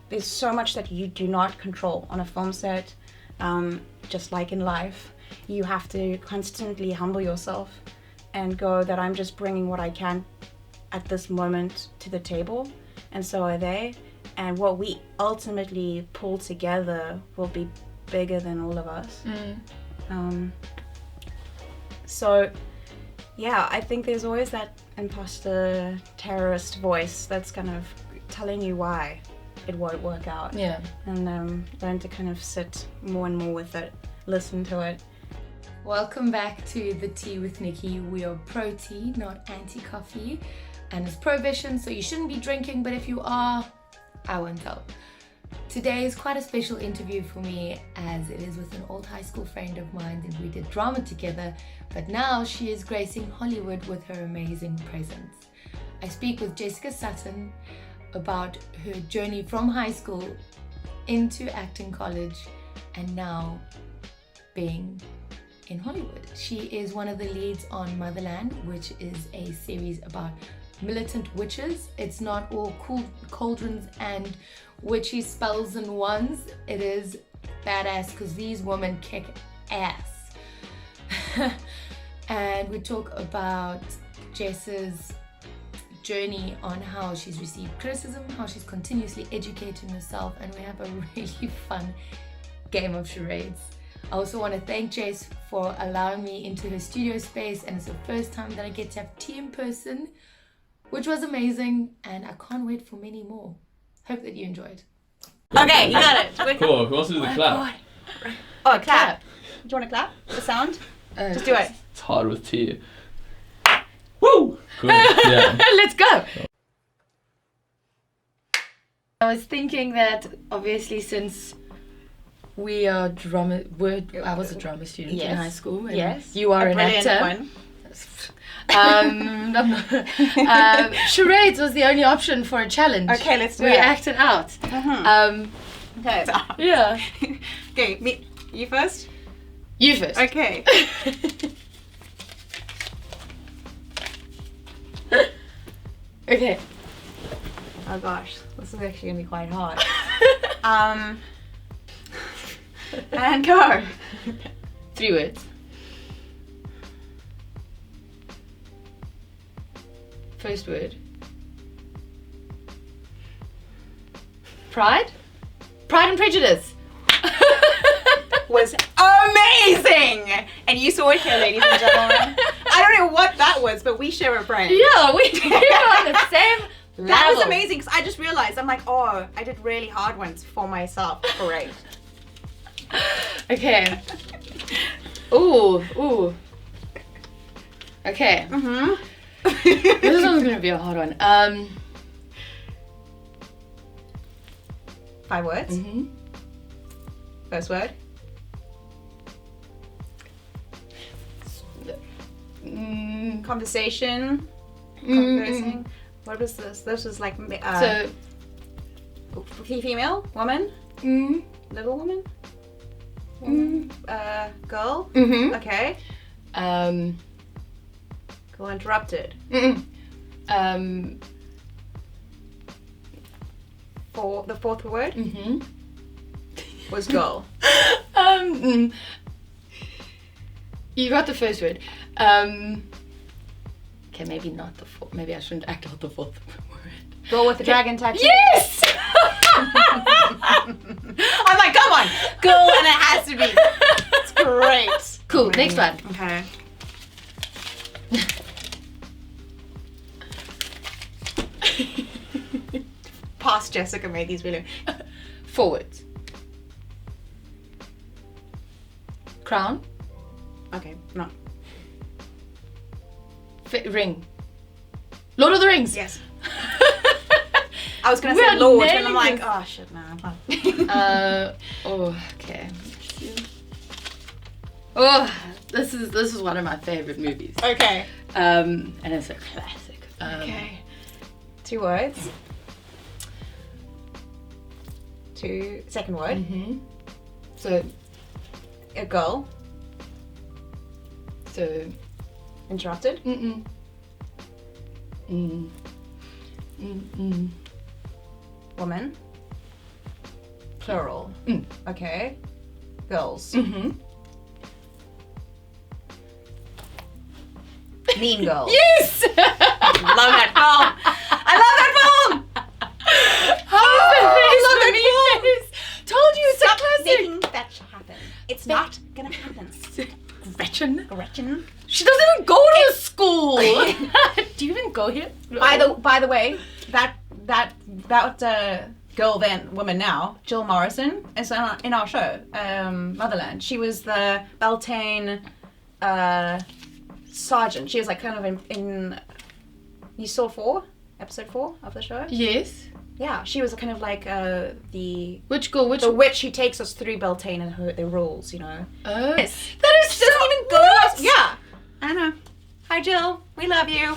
there's so much that you do not control on a film set. Just like in life, you have to constantly humble yourself and go that I'm just bringing what I can at this moment to the table, and so are they, and what we ultimately pull together will be bigger than all of us. So yeah, I think there's always that imposter terrorist voice that's kind of telling you why it won't work out. Yeah. And learn to kind of sit more and more with it, listen to it. Welcome back to The Tea with Nikki. We are pro tea, not anti-coffee, and it's prohibition, so you shouldn't be drinking, but if you are, I won't tell. Today is quite a special interview for me, as it is with an old high school friend of mine, and we did drama together, but now she is gracing Hollywood with her amazing presence. I speak with Jessica Sutton about her journey from high school into acting college and now being in Hollywood. She is one of the leads on Motherland, which is a series about militant witches. It's not all cool cauldrons and witchy spells and wands. It is badass because these women kick ass. And we talk about Jess's journey on how she's received criticism, how she's continuously educating herself, and we have a really fun game of charades. I also want to thank Jess for allowing me into her studio space, and it's the first time that I get to have tea in person, which was amazing, and I can't wait for many more. Hope that you enjoyed. Okay, you got it. Cool, who wants to do the clap? Oh, clap. Do you want to clap? The sound? Just do it. It's hard with tea. Woo! Cool, yeah. Let's go! I was thinking that obviously since we are I was a drama student in high school. And yes. You are an actor. One. Charades was the only option for a challenge. Okay, let's do we it. We acted out. Okay. Yeah. Okay, you first? You first. Okay. Okay. Oh gosh, this is actually gonna be quite hard. And go. 3 words. First word. Pride? Pride and Prejudice. Was amazing! And you saw it here, ladies and gentlemen. I don't know what that was, but we share a brain. Yeah, we are on the same level. That was amazing, because I just realized, I'm like, oh, I did really hard ones for myself. Great. Okay. Ooh. Okay. This one's gonna be a hard one. 5 words. First word. Conversation. Conversing. What was this? This was like female, woman, little woman, girl. Okay. Girl interrupted. For the fourth word was girl. You got the first word. Okay, maybe not the fourth. Maybe I shouldn't act out the fourth word. Girl with the dragon tattoo. Yes! I'm like, come on, girl, and it has to be. It's great. Cool, next one. Okay. Past Jessica made these really. 4 words. Crown. Okay, no. Ring. Lord of the Rings. Yes. I was gonna say Lord, and I'm like, this. oh shit, no. Okay. Oh, this is one of my favorite movies. Okay. And it's a classic. Okay. 2 words. Second word. So, A girl. so. Interrupted. Woman. Plural. Okay. Girls. Mean Girls. Yes! Love that film. I love that film. How is that face love for that me film. face? Told you it's a classic. Making that happen. It's not gonna happen. Gretchen. Gretchen. She doesn't even go to school. Do you even go here? By the way, that woman now, Jill Morrison, is in our show, Motherland. She was the Beltane sergeant. She was like kind of in you saw episode 4 of the show? Yes. Yeah, she was kind of like the Which girl? the witch who takes us through Beltane and the rules, you know. Oh. Yes. That is She doesn't even go to us. Yeah. I know. Hi Jill, we love you.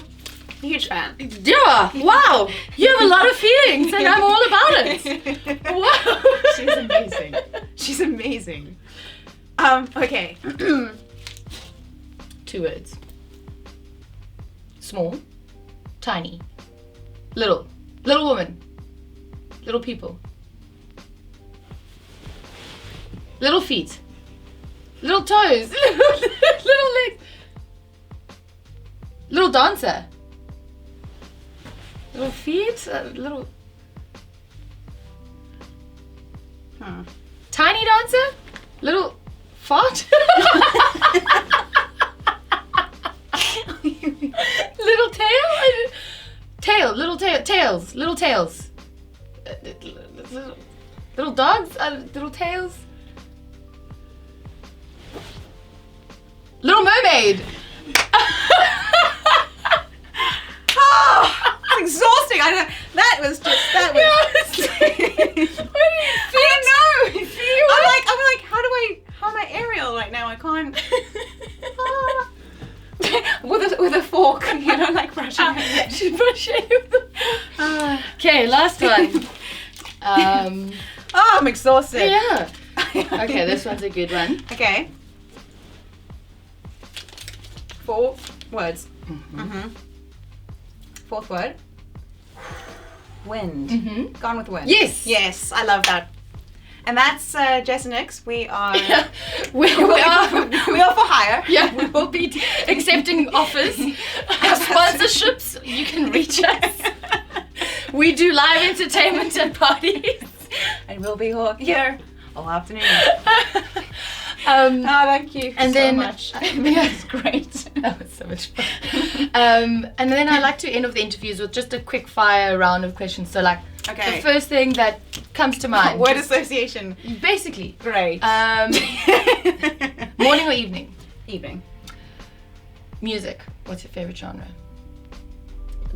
Huge fan. Yeah. Wow. You have a lot of feelings, and I'm all about it. Wow. She's amazing. She's amazing. Okay. 2 words. Small, tiny, little woman, little people, little feet, little toes, little legs, little dancer, little feet, little tiny dancer, little fart. Little tail, little tails, little tails, little dogs, little tails, Little Mermaid. Oh, it's exhausting. That was. What do you feel? I'm like, how am I Ariel right now? I can't. with a fork, you know, like brushing her hair. She's brushing with the fork. Okay, last one. Oh, I'm exhausted. Yeah. Okay, this one's a good one. Okay. 4 words. Fourth word. Wind. Gone with the wind. Yes. Yes, I love that. And that's Jess and Nix. We are we are for hire. Yeah, we will be accepting offers, sponsorships. You can reach us. We do live entertainment and parties. And we'll be here all afternoon. Thank you and so then, much. Yeah, It's great. that was so much fun. And then I like to end off the interviews with just a quick fire round of questions. So like Okay. the first thing that comes to mind. Word association. Basically. Great. Morning or evening? Evening. Music. What's your favorite genre?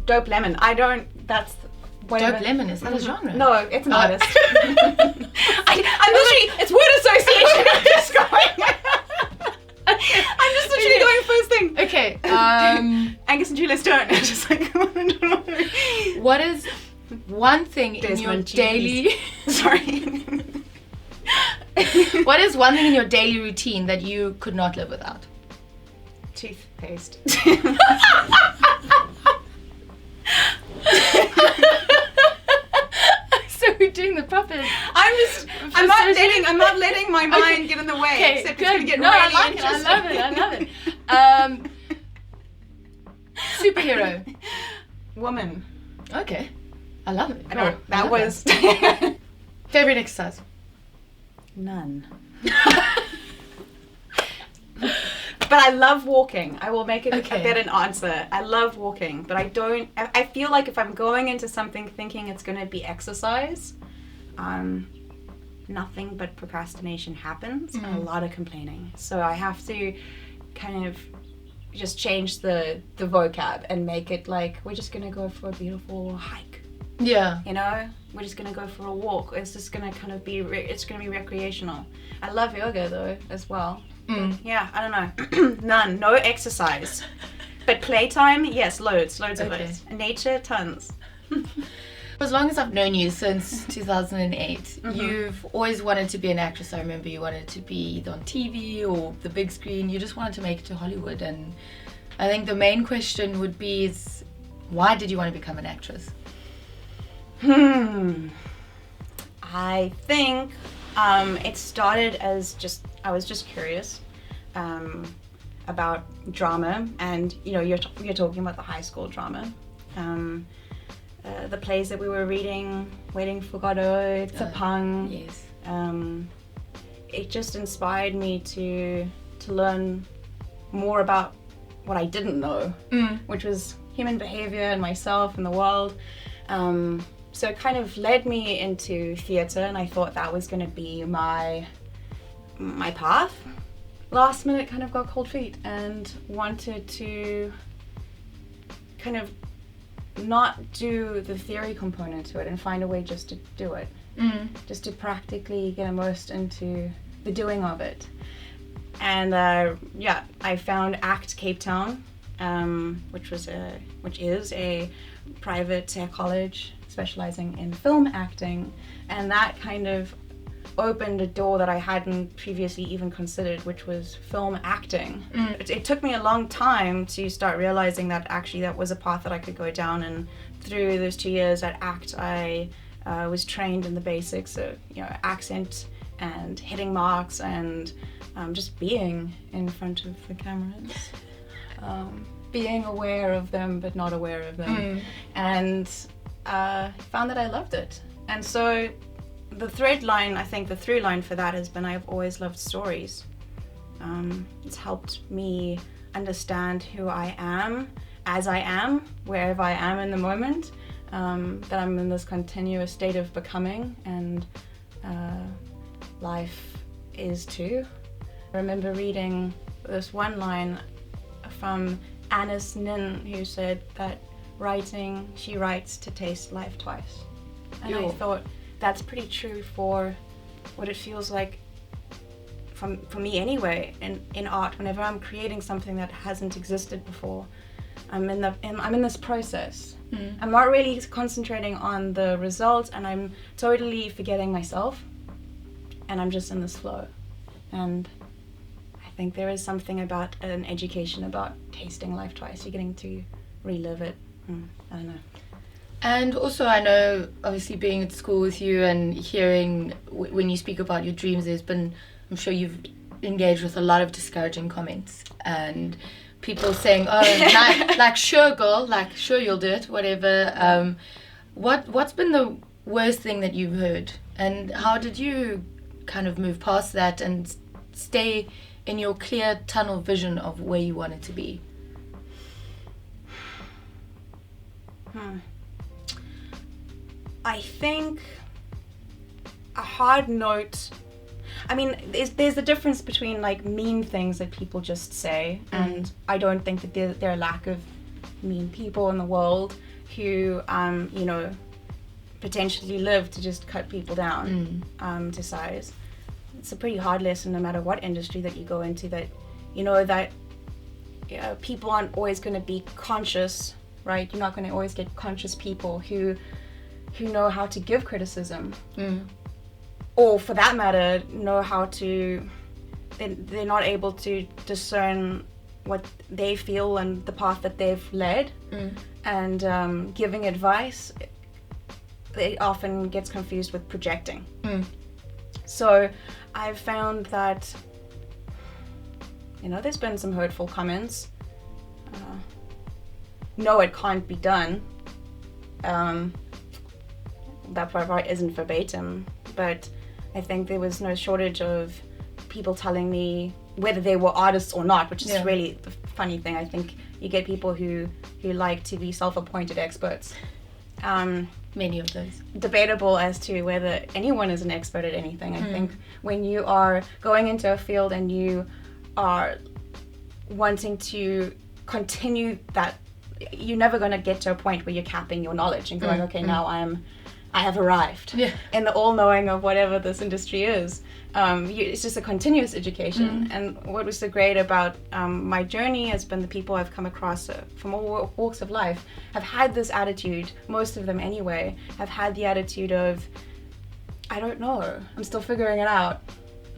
Dope Lemon. That's whatever. Dope Lemon, is that a genre? No, it's an artist. I'm literally, it's word association. I'm just literally going first thing. Okay. Angus and Julia Stone. Just like, what is one thing in your daily... Sorry. What is one thing in your daily routine that you could not live without? Toothpaste. So we're doing the proper... I'm not letting my mind get in the way. Okay, except good. It's gonna get No, really I like interesting. it. I love it. Superhero. Woman. Okay. I love it. I know, that was... Favorite exercise? None. But I love walking. I will make it a better answer. I love walking, but I feel like if I'm going into something thinking it's going to be exercise, nothing but procrastination happens and a lot of complaining. So I have to kind of just change the vocab and make it like, we're just going to go for a beautiful hike. Yeah. You know, we're just gonna go for a walk. It's just gonna kind of be, it's gonna be recreational. I love yoga though, as well. Yeah, I don't know. None, no exercise. But playtime, yes, loads of it. And nature, tons. As long as I've known you since 2008, you've always wanted to be an actress. I remember you wanted to be either on TV or the big screen. You just wanted to make it to Hollywood. And I think the main question would be is, why did you want to become an actress? I think it started as I was just curious about drama, and you're talking about the high school drama. The plays that we were reading, Waiting for Godot, Tsapang. Yes. It just inspired me to learn more about what I didn't know, which was human behavior and myself and the world. So it kind of led me into theatre, and I thought that was going to be my path. Last minute kind of got cold feet and wanted to kind of not do the theory component to it and find a way just to do it, just to practically get immersed into the doing of it. And I found ACT Cape Town, which is a private college specializing in film acting, and that kind of opened a door that I hadn't previously even considered, which was film acting. It took me a long time to start realizing that actually that was a path that I could go down, and through those 2 years at ACT I was trained in the basics of accent and hitting marks and just being in front of the cameras, being aware of them but not aware of them, and found that I loved it. And so the through line for that has been I've always loved stories. It's helped me understand who I am as I am, wherever I am in the moment, that I'm in this continuous state of becoming, and life is too. I remember reading this one line from Annis Nin, who said that she writes to taste life twice. And I thought, that's pretty true for what it feels like for me anyway in art. Whenever I'm creating something that hasn't existed before, I'm in this process. I'm not really concentrating on the result, and I'm totally forgetting myself, and I'm just in this flow. And I think there is something about an education about tasting life twice. You're getting to relive it. I don't know. And also, I know, obviously, being at school with you and hearing when you speak about your dreams, I'm sure you've engaged with a lot of discouraging comments and people saying, oh, like sure, girl, like sure, you'll do it, whatever. What's been the worst thing that you've heard, and how did you kind of move past that and stay in your clear tunnel vision of where you wanted to be? I think a hard note, I mean, there's a difference between like mean things that people just say, and I don't think that there are a lack of mean people in the world who, potentially live to just cut people down to size. It's a pretty hard lesson no matter what industry that you go into, that people aren't always going to be conscious, right? You're not going to always get conscious people who know how to give criticism, or for that matter, know how to, they're not able to discern what they feel and the path that they've led, and giving advice, it often gets confused with projecting. So I've found that, there's been some hurtful comments. No, it can't be done. That part isn't verbatim, but I think there was no shortage of people telling me whether they were artists or not, which is really the funny thing. I think you get people who like to be self-appointed experts. Many of those. Debatable as to whether anyone is an expert at anything. I think when you are going into a field and you are wanting to continue that, you're never going to get to a point where you're capping your knowledge and going, okay, now I have arrived in the all-knowing of whatever this industry is. It's just a continuous education. And what was so great about my journey has been the people I've come across from all walks of life have had this attitude, most of them anyway, have had the attitude of, I don't know, I'm still figuring it out.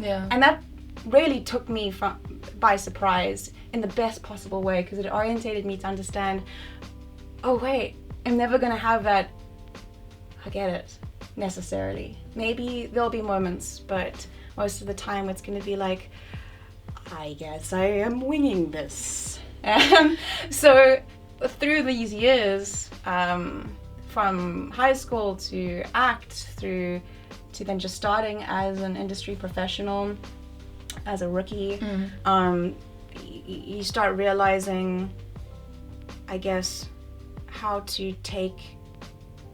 And that really took me by surprise in the best possible way, because it orientated me to understand, oh wait, I'm never going to have that, I get it. necessarily. Maybe there'll be moments, but most of the time it's going to be like, I guess I am winging this. So through these years, from high school to act, through to then just starting as an industry professional, as a rookie, you start realizing, I guess, how to take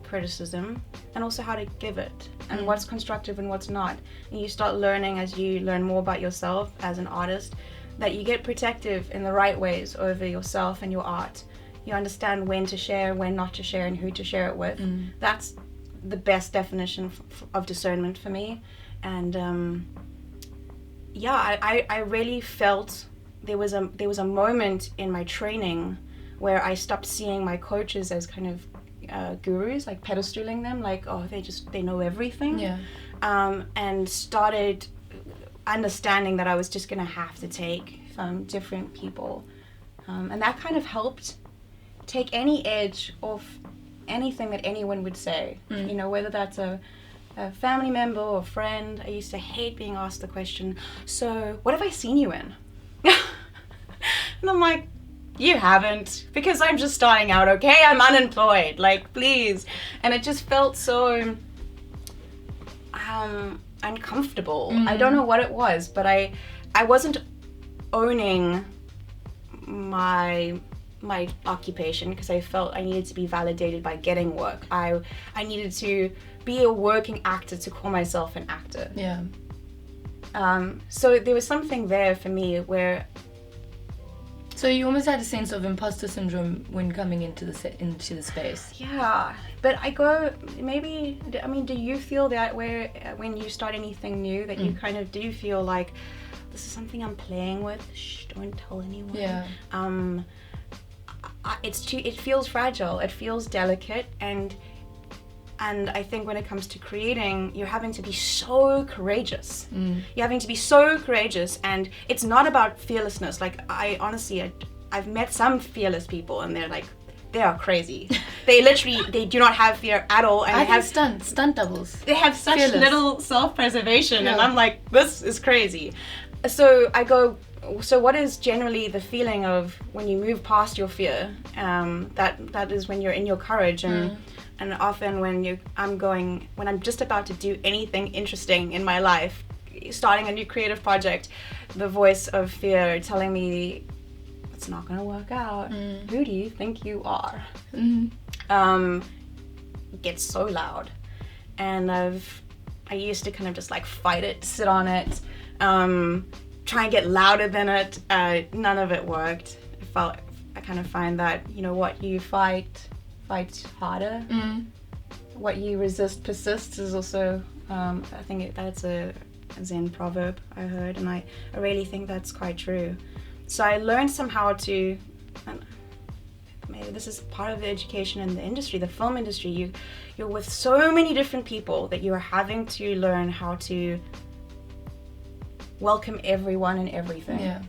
criticism and also how to give it, and what's constructive and what's not. And you start learning, as you learn more about yourself as an artist, that you get protective in the right ways over yourself and your art. You understand when to share, when not to share, and who to share it with. That's the best definition of discernment for me. And I really felt there was a moment in my training where I stopped seeing my coaches as kind of gurus, like pedestaling them, like, oh, they know everything. And started understanding that I was just gonna have to take from different people, and that kind of helped take any edge off anything that anyone would say. You know, whether that's a family member or friend. I used to hate being asked the question, so what have I seen you in? And I'm like, you haven't, because I'm just starting out, okay? I'm unemployed, like, please. And it just felt so uncomfortable. I don't know what it was, but I wasn't owning my occupation because I felt I needed to be validated by getting work. I needed to be a working actor to call myself an actor. So there was something there for me where... So you almost had a sense of imposter syndrome when coming into the space. Yeah, but I go, maybe, I mean, do you feel that where when you start anything new, that you kind of do feel like, this is something I'm playing with, shh, don't tell anyone. It feels fragile, it feels delicate, and I think when it comes to creating, you're having to be so courageous. You're having to be so courageous, and it's not about fearlessness. Like, I've met some fearless people, and they are crazy. They do not have fear at all, and I have stunt doubles. They have such fearless. little self-preservation, and I'm like, this is crazy. So I go, so what is generally the feeling of when you move past your fear? That is when you're in your courage, and often when I'm just about to do anything interesting in my life, starting a new creative project, the voice of fear telling me it's not gonna work out. Who do you think you are? Gets so loud, and I used to kind of just like fight it, sit on it, try and get louder than it. None of it worked. I kind of find that, you know, what you fight harder. What you resist persists is also, I think that's a Zen proverb I heard, and I really think that's quite true. So I learned somehow to, and maybe this is part of the education in the industry, the film industry, you're with so many different people that you are having to learn how to welcome everyone and everything.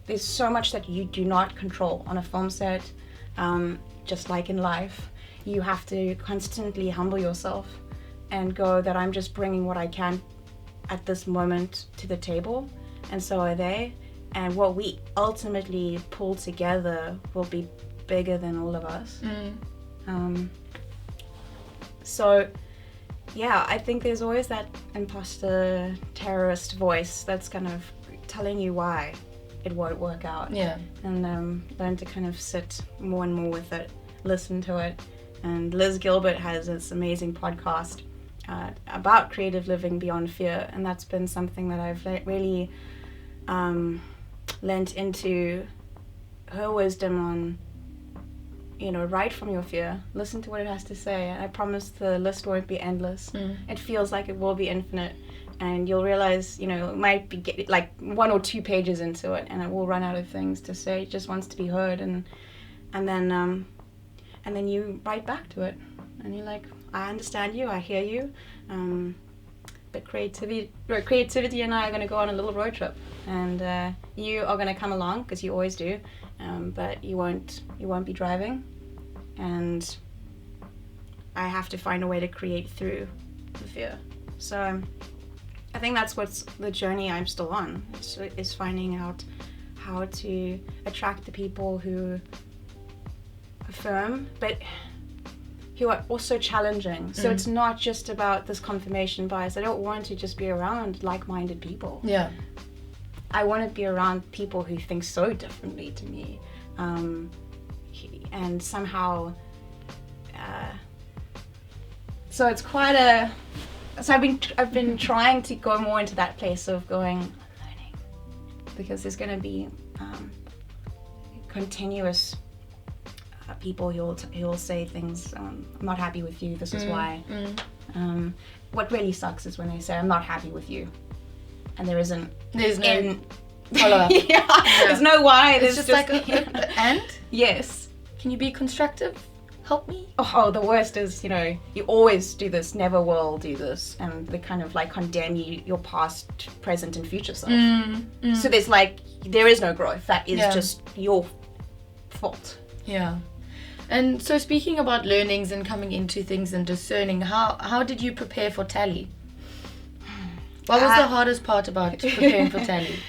There's so much that you do not control on a film set. Just like in life, you have to constantly humble yourself and go that I'm just bringing what I can at this moment to the table, and so are they, and what we ultimately pull together will be bigger than all of us. So yeah, I think there's always that imposter terrorist voice that's kind of telling you why it won't work out. And learn to kind of sit more and more with it, listen to it. And Liz Gilbert has this amazing podcast about creative living beyond fear, and that's been something that I've really lent into her wisdom on, you know, write from your fear, listen to what it has to say. I promise the list won't be endless. It feels like it will be infinite, and you'll realize, you know, it might be like 1 or 2 pages into it, and it will run out of things to say. It just wants to be heard, and then you write back to it, and you're like, I understand you, I hear you, but creativity and I are going to go on a little road trip, and you are going to come along because you always do, but you won't be driving, and I have to find a way to create through the fear. So I think that's what's the journey I'm still on, is finding out how to attract the people who affirm, but who are also challenging. So it's not just about this confirmation bias. I don't want to just be around like-minded people. Yeah. I want to be around people who think so differently to me, and somehow. So it's quite a. So I've been trying to go more into that place of going, I'm learning, because there's going to be continuous people who'll say things. I'm not happy with you. This is why. What really sucks is when they say I'm not happy with you, and there's no follow-up. There's no why. It's There's just like and yes. Can you be constructive? Help me. Oh, the worst is, you always do this, never will do this, and they kind of like condemn your past, present, and future self. So there is no growth. That is just your fault. Yeah. And so speaking about learnings and coming into things and discerning, how did you prepare for Tally? What was the hardest part about preparing for Tally?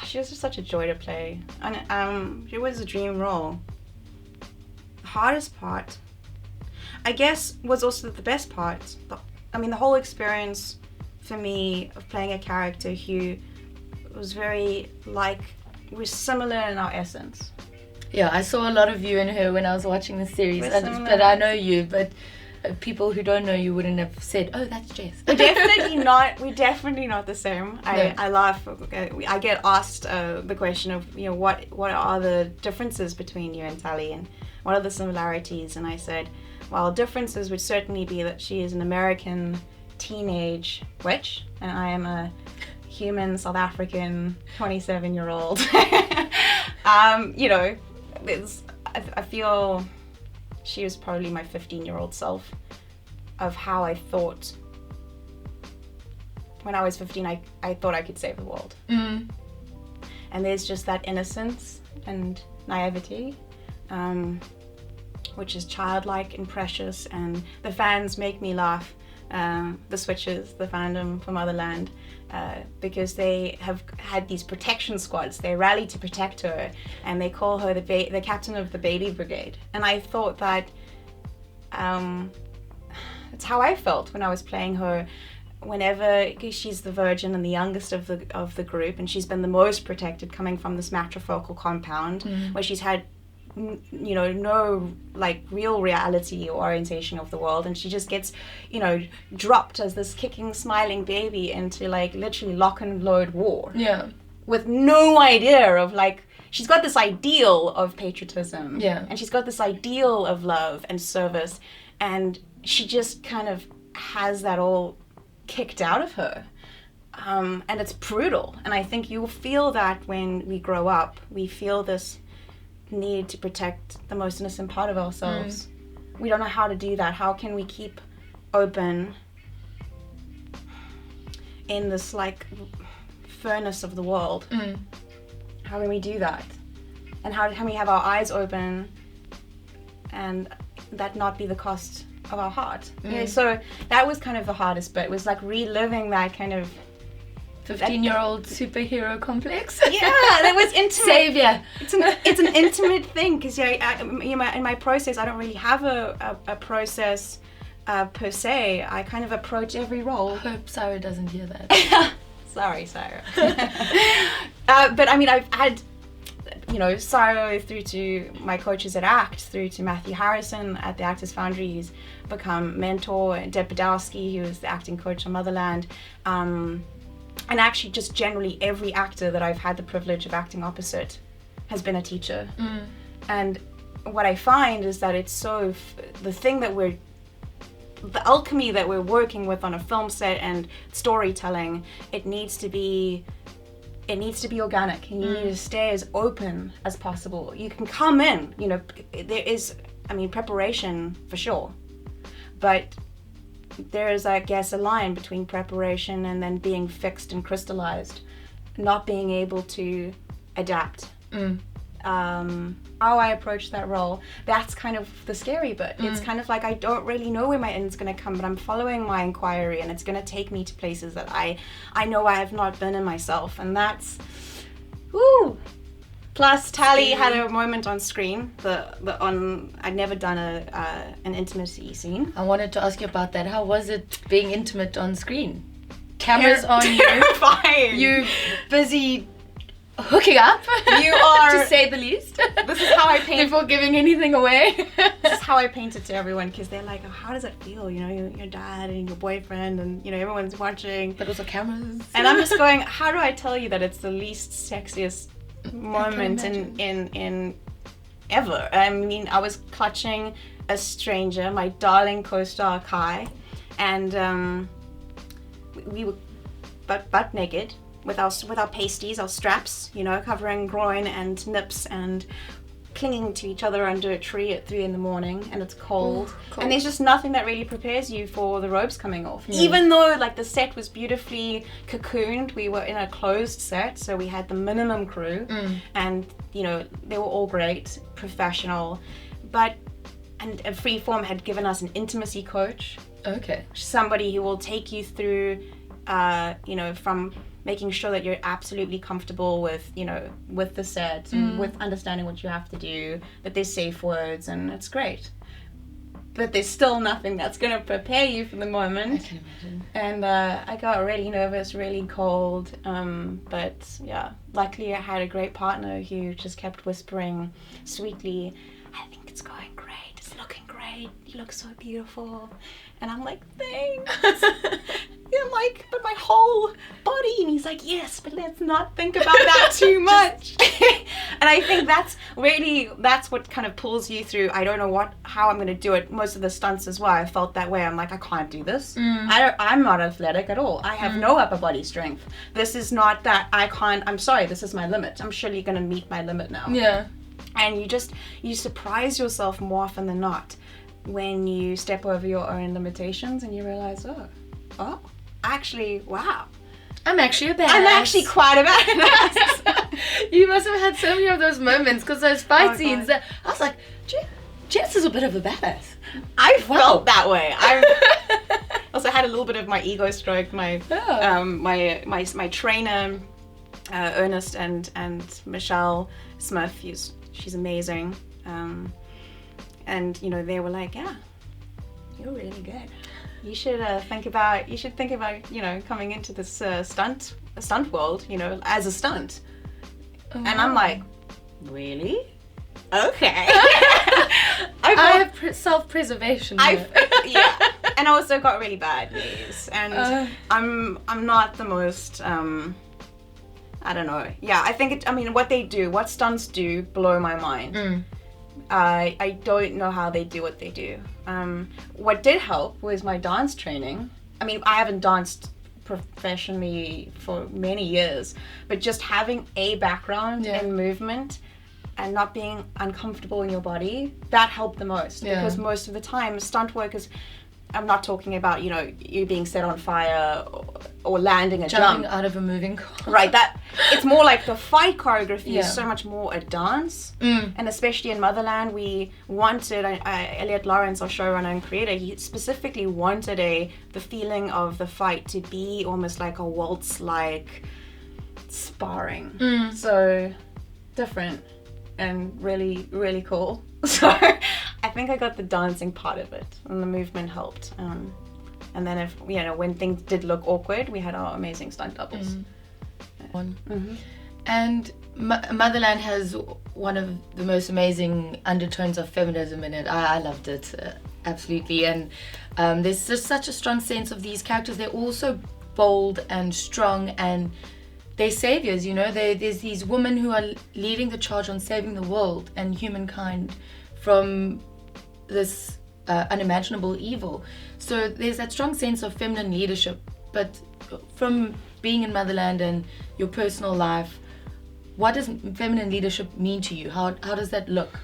She was just such a joy to play, and it was a dream role. Hardest part, I guess, was also the best part. The whole experience for me of playing a character who was very we're similar in our essence. Yeah, I saw a lot of you and her when I was watching the series, But I know you, but people who don't know you wouldn't have said, oh, that's Jess. We're definitely not the same. I laugh. I get asked the question of, what are the differences between you and Tally, and what are the similarities? And I said, well, differences would certainly be that she is an American teenage witch, and I am a human South African 27-year-old. I feel she was probably my 15-year-old self, of how I thought when I was 15. I thought I could save the world. And there's just that innocence and naivety, which is childlike and precious, and the fans make me laugh, the switches, the fandom for Motherland, because they have had these protection squads. They rally to protect her, and they call her the captain of the baby brigade. And I thought that it's how I felt when I was playing her. Whenever she's the virgin and the youngest of the group, and she's been the most protected, coming from this matrifocal compound where she's had no real reality or orientation of the world, and she just gets dropped as this kicking, smiling baby into literally lock and load war, with no idea of she's got this ideal of patriotism, and she's got this ideal of love and service, and she just kind of has that all kicked out of her, and it's brutal. And I think you'll feel that when we grow up, we feel this need to protect the most innocent part of ourselves. We don't know how to do that. How can we keep open in this furnace of the world? How can we do that? And how can we have our eyes open and that not be the cost of our heart? So that was kind of the hardest bit. It was reliving that kind of 15-year-old superhero complex. Yeah, that was intimate. Savior. It's an intimate thing, because in my process, I don't really have a process per se. I kind of approach every role. I hope Sarah doesn't hear that. Sorry, Sarah. But I've had Sarah through to my coaches at ACT, through to Matthew Harrison at the Actors Foundry, who's become mentor, and Deb Badowski, who is the acting coach on Motherland. And actually just generally every actor that I've had the privilege of acting opposite has been a teacher. And what I find is that it's the alchemy that we're working with on a film set and storytelling, it needs to be organic, and you need to stay as open as possible. You can come in, there is, preparation for sure, but there is, I guess, a line between preparation and then being fixed and crystallized, not being able to adapt. how I approach that role, that's kind of the scary bit. It's kind of like I don't really know where my end's going to come, but I'm following my inquiry, and it's going to take me to places that I know I have not been in myself, and that's woo. Plus, Tally had a moment on screen. I'd never done an intimacy scene. I wanted to ask you about that. How was it being intimate on screen? Cameras on you. Terrifying. You busy hooking up. You are, to say the least. This is how I paint. Before giving anything away. This is how I paint it to everyone, because they're like, oh, how does it feel? You know, your dad and your boyfriend, and you know everyone's watching. But also cameras. And I'm just going, how do I tell you that it's the least sexiest moment in ever? I mean, I was clutching a stranger, my darling co-star Kai, and we were butt naked with our pasties, our straps, you know, covering groin and nips, and clinging to each other under a tree at 3 a.m, and it's cold. And there's just nothing that really prepares you for the robes coming off. Even though like the set was beautifully cocooned, we were in a closed set, so we had the minimum crew, and you know they were all great, professional, and Freeform had given us an intimacy coach. Okay. Somebody who will take you through, you know, from making sure that you're absolutely comfortable with, you know, with the set, and with understanding what you have to do, that there's safe words, and it's great. But there's still nothing that's going to prepare you for the moment. I can imagine. And I got really nervous, really cold. But yeah, luckily I had a great partner who just kept whispering sweetly, I think it's going great, it's looking great, you look so beautiful. And I'm like, thanks. I'm like, but my whole body. And he's like, yes, but let's not think about that too much. And I think that's what kind of pulls you through. I don't know how I'm going to do it. Most of the stunts as well, I felt that way. I'm like, I can't do this. I'm not athletic at all. I have no upper body strength. This is not that I can't. I'm sorry, this is my limit. I'm surely going to meet my limit now. Yeah. And you surprise yourself more often than not when you step over your own limitations and you realize, oh, actually, wow. I'm actually a badass. I'm actually quite a badass. You must have had so many of those moments, because those fight scenes, God. I was like, Jess is a bit of a badass. I felt that way. I also had a little bit of my ego stroked. My trainer, Ernest and Michelle Smith, she's amazing. And you know, they were like, yeah, you're really good. You should think about you know, coming into this stunt world, you know, as a stunt. And I'm like, really? Okay. I have self-preservation. Yeah. And I also got really bad knees, and I'm not the most I don't know. Yeah, I think what stunts do blow my mind. I don't know how they do what they do. What did help was my dance training. I mean, I haven't danced professionally for many years, but just having a background in movement and not being uncomfortable in your body, that helped the most. Because most of the time, stunt work is, I'm not talking about, you know, you being set on fire or landing a Jumping jump. out of a moving car. Right, it's more like the fight choreography is so much more a dance. And especially in Motherland, we wanted, Elliot Lawrence, our showrunner and creator, he specifically wanted the feeling of the fight to be almost like a waltz-like sparring. So different and really, really cool. So I think I got the dancing part of it, and the movement helped. And then if, you know, when things did look awkward, we had our amazing stunt doubles. And Motherland has one of the most amazing undertones of feminism in it. I loved it, absolutely. And there's just such a strong sense of these characters. They're all so bold and strong, and they're saviors, you know. There's these women who are leading the charge on saving the world and humankind from this unimaginable evil. So there's that strong sense of feminine leadership. But from being in Motherland and your personal life, what does feminine leadership mean to you? How does that look?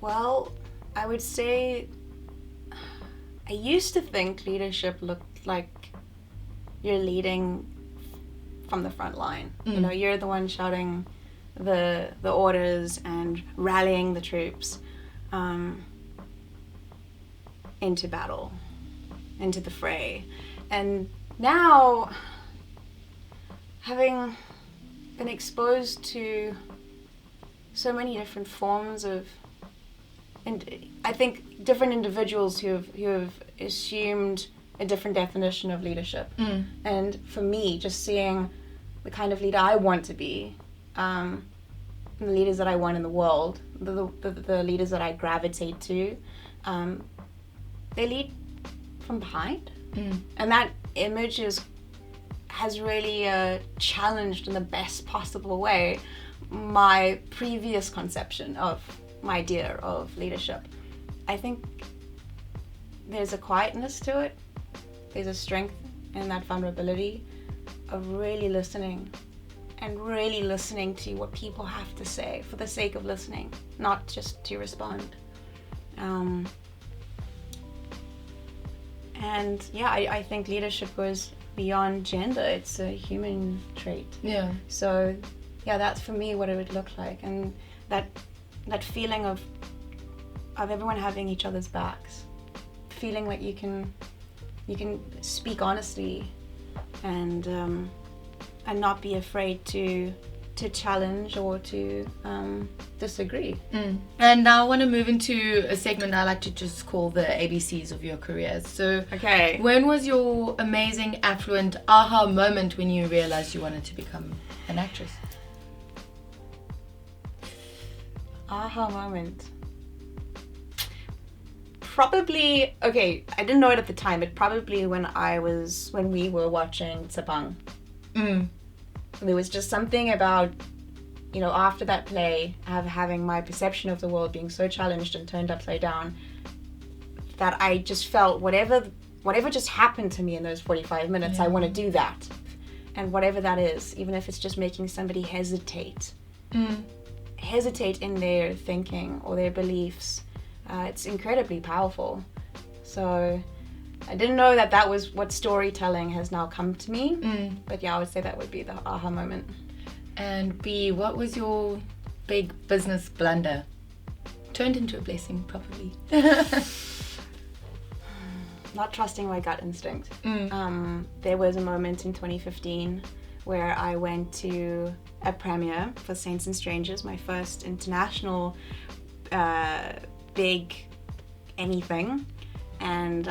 Well, I would say I used to think leadership looked like you're leading from the front line. You know, you're the one shouting the orders and rallying the troops into battle, into the fray. And now, having been exposed to so many different forms of, and I think different individuals who have assumed a different definition of leadership. And for me, just seeing the kind of leader I want to be, the leaders that I want in the world, the leaders that I gravitate to, they lead from behind. And that image has really challenged in the best possible way my previous conception of my idea of leadership. I think there's a quietness to it. There's a strength in that vulnerability of really listening, and really listening to what people have to say for the sake of listening, not just to respond. And yeah, I think leadership goes beyond gender. It's a human trait. Yeah. So yeah, that's for me what it would look like, and that feeling of everyone having each other's backs, feeling like you can speak honestly, and not be afraid to challenge or to disagree. And now I want to move into a segment I like to just call the ABCs of your careers. So, okay, when was your amazing, affluent aha moment when you realized you wanted to become an actress? Aha moment. Probably, okay, I didn't know it at the time, but probably when we were watching Tsapang. There was just something about, you know, after that play, having my perception of the world being so challenged and turned upside down, that I just felt whatever just happened to me in those 45 minutes, I want to do that. And whatever that is, even if it's just making somebody hesitate in their thinking or their beliefs, it's incredibly powerful. So I didn't know that was what storytelling has now come to me. But yeah, I would say that would be the aha moment. And B, what was your big business blunder? Turned into a blessing, probably. Not trusting my gut instinct. There was a moment in 2015 where I went to a premiere for Saints and Strangers, my first international big anything, and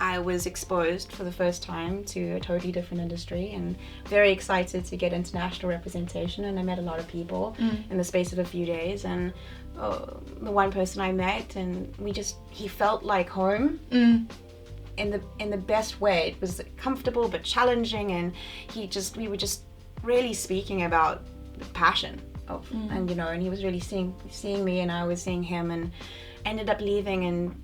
I was exposed for the first time to a totally different industry, and very excited to get international representation. And I met a lot of people in the space of a few days, and the one person I met, and he felt like home in the best way. It was comfortable but challenging, and we were just really speaking about passion of, and you know, and he was really seeing me, and I was seeing him, and ended up leaving and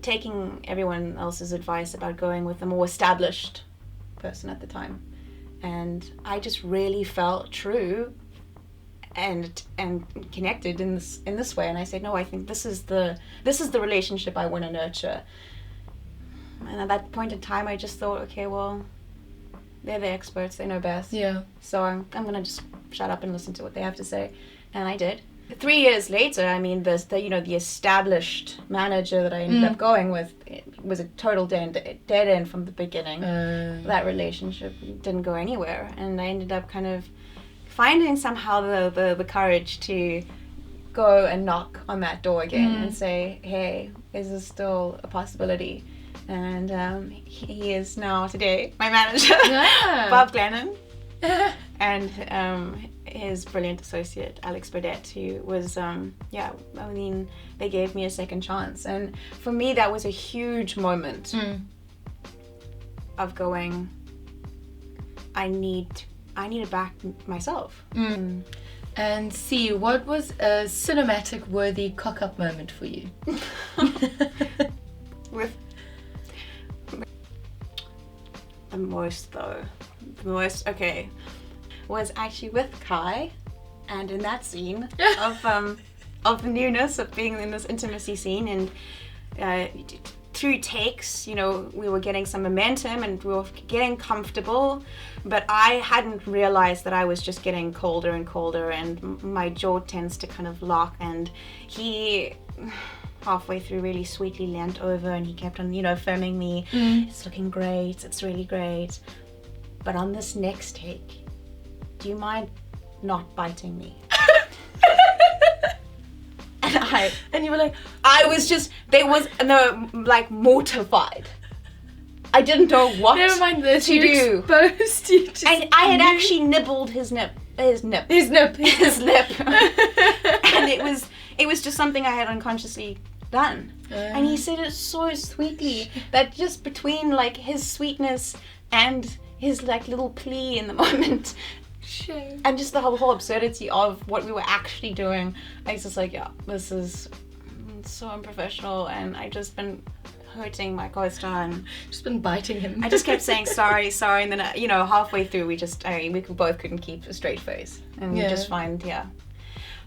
taking everyone else's advice about going with a more established person at the time. And I just really felt true and connected in this way. And I said, no, I think this is the relationship I want to nurture. And at that point in time, I just thought, okay, well, they're the experts, they know best. Yeah. So I'm gonna just shut up and listen to what they have to say, and I did. 3 years later, I mean, the established manager that I ended up going with, it was a total dead end from the beginning. That relationship didn't go anywhere, and I ended up kind of finding somehow the courage to go and knock on that door again and say, hey, is this still a possibility? And he is now today my manager, Bob Glennon, and his brilliant associate Alex Burdett, who was they gave me a second chance. And for me, that was a huge moment of going, I need to back myself. And C, what was a cinematic worthy cock up moment for you? With the most was actually with Kai, and in that scene of the newness of being in this intimacy scene, and through takes, you know, we were getting some momentum and we were getting comfortable, but I hadn't realized that I was just getting colder and colder, and my jaw tends to kind of lock. And he, halfway through, really sweetly leant over and he kept on, you know, affirming me, it's looking great, it's really great. But on this next take, do you mind not biting me? And you were like, I was just, like mortified. I didn't know what never mind this, to you do. Exposed you to And I had actually nibbled his lip. And it was just something I had unconsciously done. And he said it so sweetly that just between like his sweetness and his like little plea in the moment, shame, and just the whole absurdity of what we were actually doing, I was just like, yeah, this is so unprofessional, and I just been hurting my co-star and just been biting him. I just kept saying sorry, and then you know, halfway through we both couldn't keep a straight face, and you just find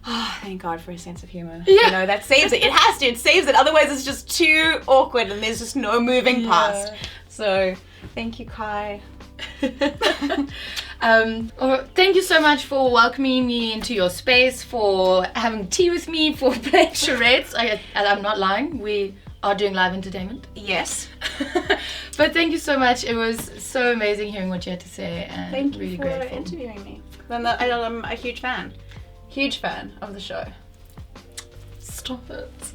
oh, thank God for a sense of humor. Yeah. You know, that saves it. It saves it. Otherwise it's just too awkward and there's just no moving past. So thank you, Kai. Thank you so much for welcoming me into your space, for having tea with me, for playing charades. I'm not lying, we are doing live entertainment. Yes. But thank you so much. It was so amazing hearing what you had to say, and thank you really for grateful. interviewing me. I'm a huge fan of the show. Stop it.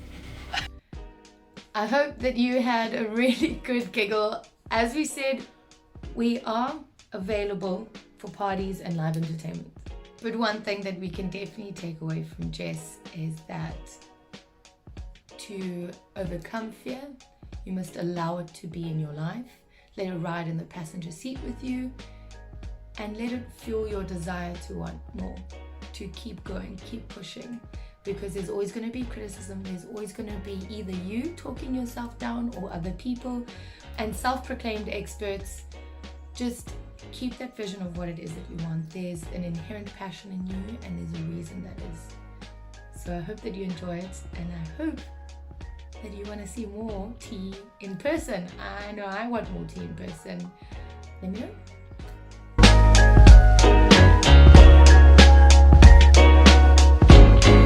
I hope that you had a really good giggle. As we said, we are available for parties and live entertainment. But one thing that we can definitely take away from Jess is that to overcome fear, you must allow it to be in your life. Let it ride in the passenger seat with you, and let it fuel your desire to want more, to keep going, keep pushing. Because there's always going to be criticism, there's always going to be either you talking yourself down or other people, and self-proclaimed experts. Just keep that vision of what it is that you want. There's an inherent passion in you, and there's a reason that is. So I hope that you enjoy it, and I hope that you want to see more tea in person. I know I want more tea in person. Let me know.